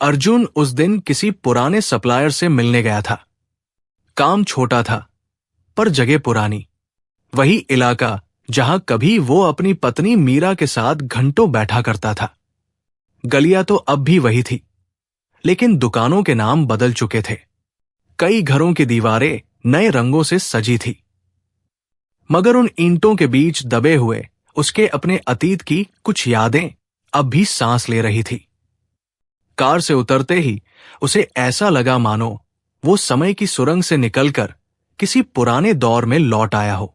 अर्जुन उस दिन किसी पुराने सप्लायर से मिलने गया था। काम छोटा था, पर जगह पुरानी। वही इलाका जहां कभी वो अपनी पत्नी मीरा के साथ घंटों बैठा करता था। गलियां तो अब भी वही थी, लेकिन दुकानों के नाम बदल चुके थे। कई घरों की दीवारें नए रंगों से सजी थी, मगर उन ईंटों के बीच दबे हुए उसके अपने अतीत की कुछ यादें अब भी सांस ले रही थी। कार से उतरते ही उसे ऐसा लगा मानो वो समय की सुरंग से निकलकर किसी पुराने दौर में लौट आया हो।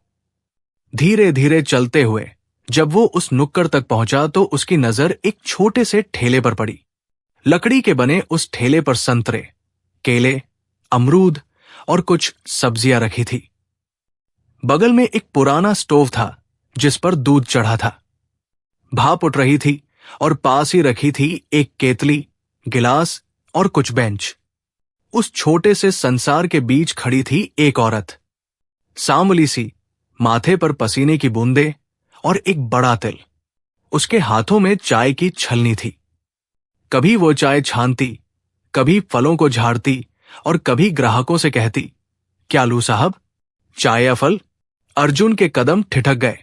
धीरे धीरे चलते हुए जब वो उस नुक्कड़ तक पहुंचा तो उसकी नजर एक छोटे से ठेले पर पड़ी। लकड़ी के बने उस ठेले पर संतरे, केले, अमरूद और कुछ सब्जियां रखी थी। बगल में एक पुराना स्टोव था जिस पर दूध चढ़ा था। भाप उठ रही थी और पास ही रखी थी एक केतली, गिलास और कुछ बेंच। उस छोटे से संसार के बीच खड़ी थी एक औरत, सांवली सी, माथे पर पसीने की बूंदें और एक बड़ा तिल। उसके हाथों में चाय की छलनी थी। कभी वो चाय छानती, कभी फलों को झाड़ती और कभी ग्राहकों से कहती, क्या लूं साहब, चाय या फल? अर्जुन के कदम ठिठक गए।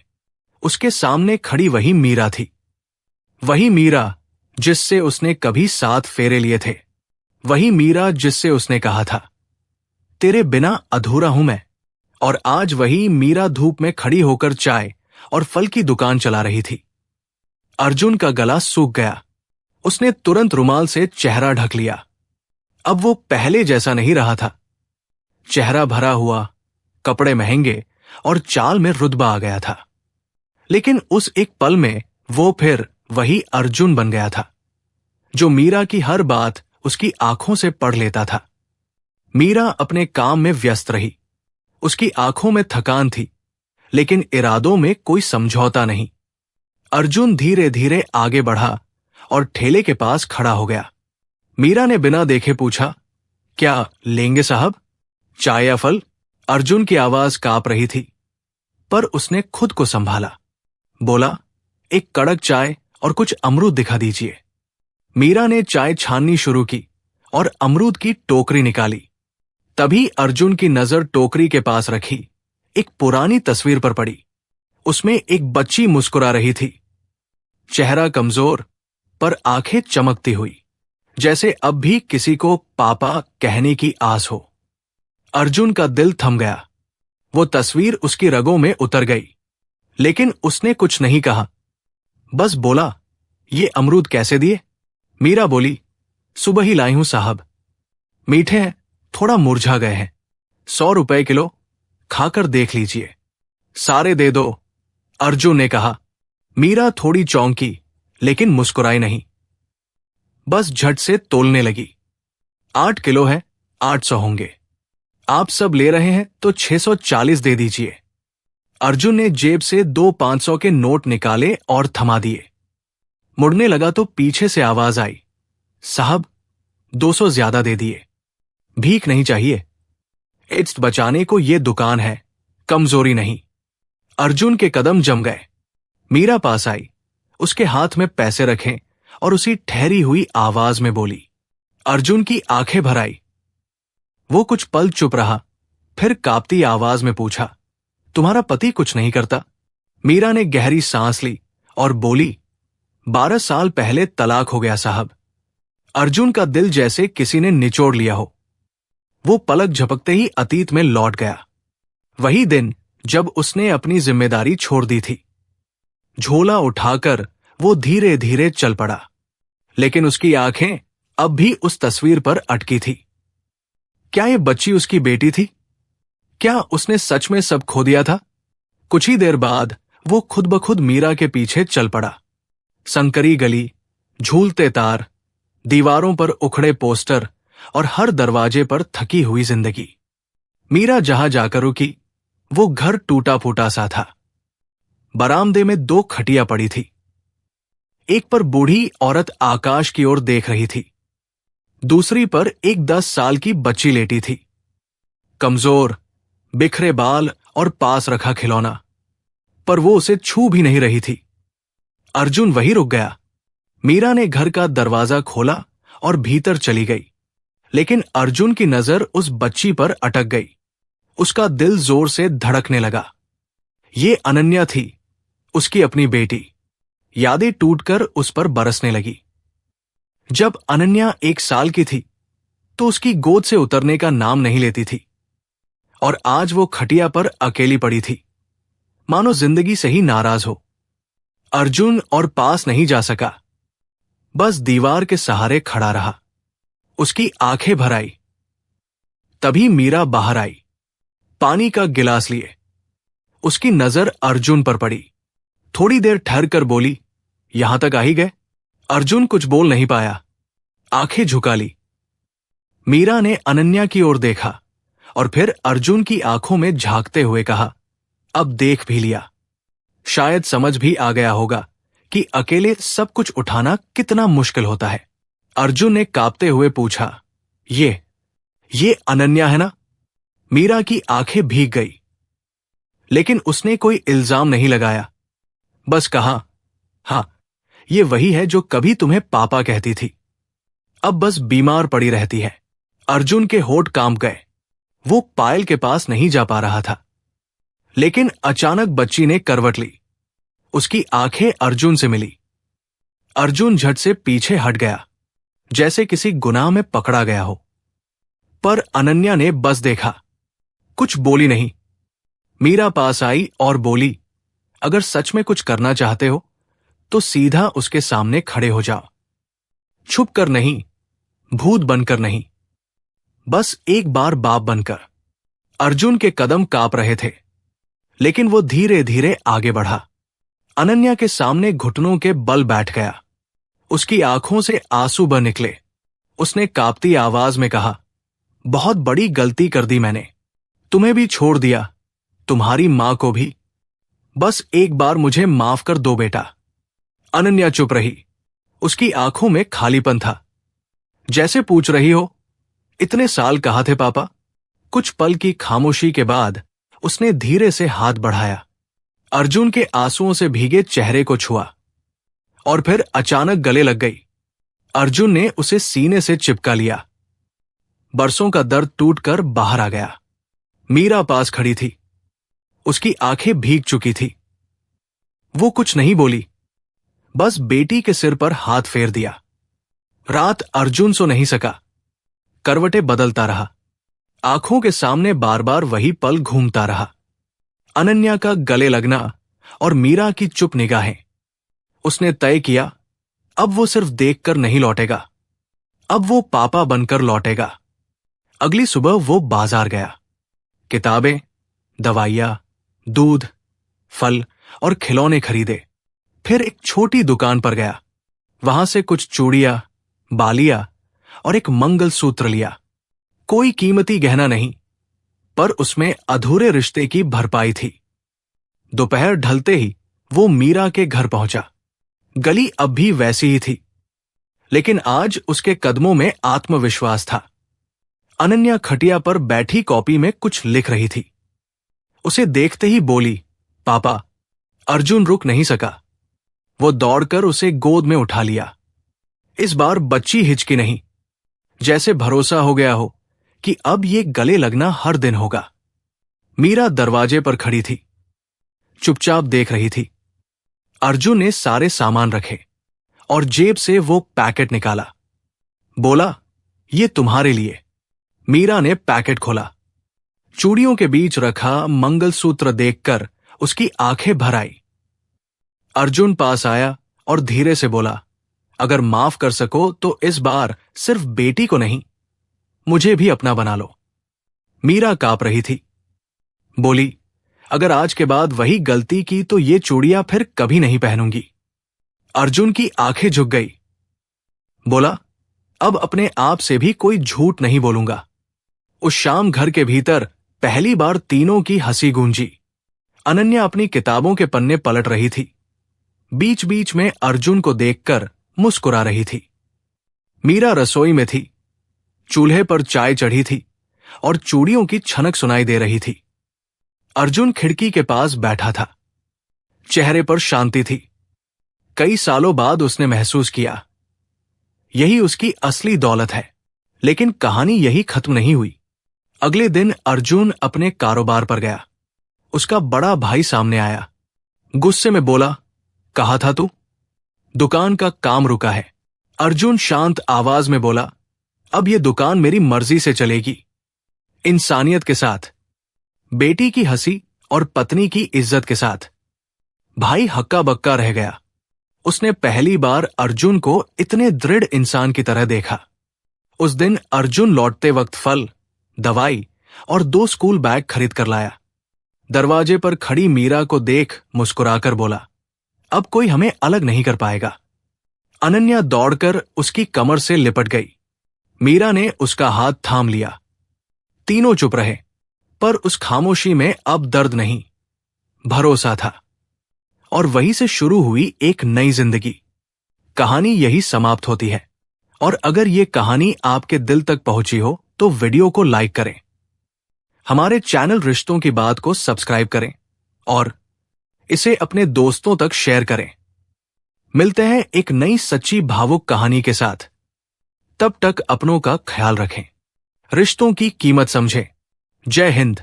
उसके सामने खड़ी वही मीरा थी। वही मीरा जिससे उसने कभी 7 फेरे लिए थे। वही मीरा जिससे उसने कहा था, तेरे बिना अधूरा हूं मैं। और आज वही मीरा धूप में खड़ी होकर चाय और फल की दुकान चला रही थी। अर्जुन का गला सूख गया। उसने तुरंत रुमाल से चेहरा ढक लिया। अब वो पहले जैसा नहीं रहा था। चेहरा भरा हुआ, कपड़े महंगे और चाल में रुतबा आ गया था। लेकिन उस एक पल में वो फिर वही अर्जुन बन गया था, जो मीरा की हर बात उसकी आंखों से पढ़ लेता था। मीरा अपने काम में व्यस्त रही। उसकी आंखों में थकान थी, लेकिन इरादों में कोई समझौता नहीं। अर्जुन धीरे धीरे आगे बढ़ा और ठेले के पास खड़ा हो गया। मीरा ने बिना देखे पूछा, क्या लेंगे साहब, चाय या फल? अर्जुन की आवाज कांप रही थी, पर उसने खुद को संभाला। बोला, एक कड़क चाय और कुछ अमरूद दिखा दीजिए। मीरा ने चाय छाननी शुरू की और अमरूद की टोकरी निकाली। तभी अर्जुन की नजर टोकरी के पास रखी एक पुरानी तस्वीर पर पड़ी। उसमें एक बच्ची मुस्कुरा रही थी, चेहरा कमजोर पर आंखें चमकती हुई, जैसे अब भी किसी को पापा कहने की आस हो। अर्जुन का दिल थम गया। वो तस्वीर उसकी रगों में उतर गई, लेकिन उसने कुछ नहीं कहा। बस बोला, ये अमरूद कैसे दिए? मीरा बोली, सुबह ही लाई हूं साहब। मीठे हैं, थोड़ा मुरझा गए हैं। 100 रुपए किलो, खाकर देख लीजिए। सारे दे दो, अर्जुन ने कहा। मीरा थोड़ी चौंकी, लेकिन मुस्कुराई नहीं। बस झट से तोलने लगी। 8 किलो है, 800 होंगे। आप सब ले रहे हैं तो 640 दे दीजिए। अर्जुन ने जेब से 2 500 के नोट निकाले और थमा दिए। मुड़ने लगा तो पीछे से आवाज आई, साहब 200 ज्यादा दे दिए। भीख नहीं चाहिए। इज्जत बचाने को ये दुकान है, कमजोरी नहीं। अर्जुन के कदम जम गए। मीरा पास आई, उसके हाथ में पैसे रखे और उसी ठहरी हुई आवाज में बोली। अर्जुन की आंखें भर आई। वो कुछ पल चुप रहा, फिर कांपती आवाज में पूछा, तुम्हारा पति कुछ नहीं करता? मीरा ने गहरी सांस ली और बोली, 12 साल पहले तलाक हो गया साहब। अर्जुन का दिल जैसे किसी ने निचोड़ लिया हो। वो पलक झपकते ही अतीत में लौट गया। वही दिन जब उसने अपनी जिम्मेदारी छोड़ दी थी। झोला उठाकर वो धीरे धीरे चल पड़ा, लेकिन उसकी आंखें अब भी उस तस्वीर पर अटकी थी। क्या ये बच्ची उसकी बेटी थी? क्या उसने सच में सब खो दिया था? कुछ ही देर बाद वो खुद ब खुद मीरा के पीछे चल पड़ा। संकरी गली, झूलते तार, दीवारों पर उखड़े पोस्टर और हर दरवाजे पर थकी हुई जिंदगी। मीरा जहां जाकर रुकी, वो घर टूटा फूटा सा था। बरामदे में 2 खटिया पड़ी थी। एक पर बूढ़ी औरत आकाश की ओर देख रही थी, दूसरी पर एक 10 साल की बच्ची लेटी थी। कमजोर, बिखरे बाल और पास रखा खिलौना, पर वो उसे छू भी नहीं रही थी। अर्जुन वहीं रुक गया। मीरा ने घर का दरवाजा खोला और भीतर चली गई। लेकिन अर्जुन की नजर उस बच्ची पर अटक गई। उसका दिल जोर से धड़कने लगा। ये अनन्या थी, उसकी अपनी बेटी। यादें टूटकर उस पर बरसने लगी। जब अनन्या 1 साल की थी तो उसकी गोद से उतरने का नाम नहीं लेती थी, और आज वो खटिया पर अकेली पड़ी थी, मानो जिंदगी से ही नाराज हो। अर्जुन और पास नहीं जा सका, बस दीवार के सहारे खड़ा रहा। उसकी आंखें भर आई। तभी मीरा बाहर आई, पानी का गिलास लिए। उसकी नजर अर्जुन पर पड़ी। थोड़ी देर ठहर कर बोली, यहां तक आ ही गए? अर्जुन कुछ बोल नहीं पाया, आंखें झुका ली। मीरा ने अनन्या की ओर देखा और फिर अर्जुन की आंखों में झांकते हुए कहा, अब देख भी लिया। शायद समझ भी आ गया होगा कि अकेले सब कुछ उठाना कितना मुश्किल होता है। अर्जुन ने कांपते हुए पूछा, ये अनन्या है ना? मीरा की आंखें भीग गई, लेकिन उसने कोई इल्जाम नहीं लगाया, बस कहा, हाँ, ये वही है जो कभी तुम्हें पापा कहती थी, अब बस बीमार पड़ी रहती है। अर्जुन के होठ कांप गए। वो पायल के पास नहीं जा पा रहा था। लेकिन अचानक बच्ची ने करवट ली। उसकी आंखें अर्जुन से मिली। अर्जुन झट से पीछे हट गया, जैसे किसी गुनाह में पकड़ा गया हो। पर अनन्या ने बस देखा, कुछ बोली नहीं। मीरा पास आई और बोली, अगर सच में कुछ करना चाहते हो तो सीधा उसके सामने खड़े हो जाओ। छुप कर नहीं, भूत बनकर नहीं, बस एक बार बाप बनकर। अर्जुन के कदम कांप रहे थे, लेकिन वो धीरे धीरे आगे बढ़ा। अनन्या के सामने घुटनों के बल बैठ गया। उसकी आंखों से आंसू बह निकले। उसने कांपती आवाज में कहा, बहुत बड़ी गलती कर दी मैंने। तुम्हें भी छोड़ दिया, तुम्हारी मां को भी। बस एक बार मुझे माफ कर दो बेटा। अनन्या चुप रही। उसकी आंखों में खालीपन था, जैसे पूछ रही हो, इतने साल कहाँ थे पापा? कुछ पल की खामोशी के बाद उसने धीरे से हाथ बढ़ाया, अर्जुन के आंसुओं से भीगे चेहरे को छुआ, और फिर अचानक गले लग गई। अर्जुन ने उसे सीने से चिपका लिया। बरसों का दर्द टूटकर बाहर आ गया। मीरा पास खड़ी थी। उसकी आंखें भीग चुकी थी। वो कुछ नहीं बोली, बस बेटी के सिर पर हाथ फेर दिया। रात अर्जुन सो नहीं सका। करवटें बदलता रहा। आंखों के सामने बार बार वही पल घूमता रहा। अनन्या का गले लगना और मीरा की चुप निगाहें। उसने तय किया, अब वो सिर्फ देखकर नहीं लौटेगा, अब वो पापा बनकर लौटेगा। अगली सुबह वो बाजार गया। किताबें, दवाइयां, दूध, फल और खिलौने खरीदे। फिर एक छोटी दुकान पर गया। वहां से कुछ चूड़ियां, बालियां और एक मंगलसूत्र लिया। कोई कीमती गहना नहीं, पर उसमें अधूरे रिश्ते की भरपाई थी। दोपहर ढलते ही वो मीरा के घर पहुंचा। गली अब भी वैसी ही थी, लेकिन आज उसके कदमों में आत्मविश्वास था। अनन्या खटिया पर बैठी कॉपी में कुछ लिख रही थी। उसे देखते ही बोली, पापा। अर्जुन रुक नहीं सका। वो दौड़कर उसे गोद में उठा लिया। इस बार बच्ची हिचकी नहीं, जैसे भरोसा हो गया हो कि अब ये गले लगना हर दिन होगा। मीरा दरवाजे पर खड़ी थी, चुपचाप देख रही थी। अर्जुन ने सारे सामान रखे और जेब से वो पैकेट निकाला। बोला, ये तुम्हारे लिए। मीरा ने पैकेट खोला। चूड़ियों के बीच रखा मंगलसूत्र देखकर उसकी आंखें भर आई। अर्जुन पास आया और धीरे से बोला, अगर माफ कर सको तो इस बार सिर्फ बेटी को नहीं, मुझे भी अपना बना लो। मीरा कांप रही थी। बोली, अगर आज के बाद वही गलती की तो ये चूड़ियां फिर कभी नहीं पहनूंगी। अर्जुन की आंखें झुक गई। बोला, अब अपने आप से भी कोई झूठ नहीं बोलूंगा। उस शाम घर के भीतर पहली बार तीनों की हंसी गूंजी। अनन्या अपनी किताबों के पन्ने पलट रही थी। बीच बीच में अर्जुन को देखकर मुस्कुरा रही थी। मीरा रसोई में थी। चूल्हे पर चाय चढ़ी थी और चूड़ियों की छनक सुनाई दे रही थी। अर्जुन खिड़की के पास बैठा था। चेहरे पर शांति थी। कई सालों बाद उसने महसूस किया, यही उसकी असली दौलत है। लेकिन कहानी यही खत्म नहीं हुई। अगले दिन अर्जुन अपने कारोबार पर गया। उसका बड़ा भाई सामने आया। गुस्से में बोला, कहा था तू, दुकान का काम रुका है। अर्जुन शांत आवाज में बोला, अब यह दुकान मेरी मर्जी से चलेगी, इंसानियत के साथ, बेटी की हंसी और पत्नी की इज्जत के साथ। भाई हक्का बक्का रह गया। उसने पहली बार अर्जुन को इतने दृढ़ इंसान की तरह देखा। उस दिन अर्जुन लौटते वक्त फल, दवाई और 2 स्कूल बैग खरीद कर लाया। दरवाजे पर खड़ी मीरा को देख मुस्कुराकर बोला, अब कोई हमें अलग नहीं कर पाएगा। अनन्या दौड़कर उसकी कमर से लिपट गई। मीरा ने उसका हाथ थाम लिया। तीनों चुप रहे, पर उस खामोशी में अब दर्द नहीं, भरोसा था। और वहीं से शुरू हुई एक नई जिंदगी। कहानी यही समाप्त होती है। और अगर ये कहानी आपके दिल तक पहुंची हो तो वीडियो को लाइक करें, हमारे चैनल रिश्तों की बात को सब्सक्राइब करें और इसे अपने दोस्तों तक शेयर करें। मिलते हैं एक नई सच्ची भावुक कहानी के साथ। तब तक अपनों का ख्याल रखें, रिश्तों की कीमत समझें। जय हिंद।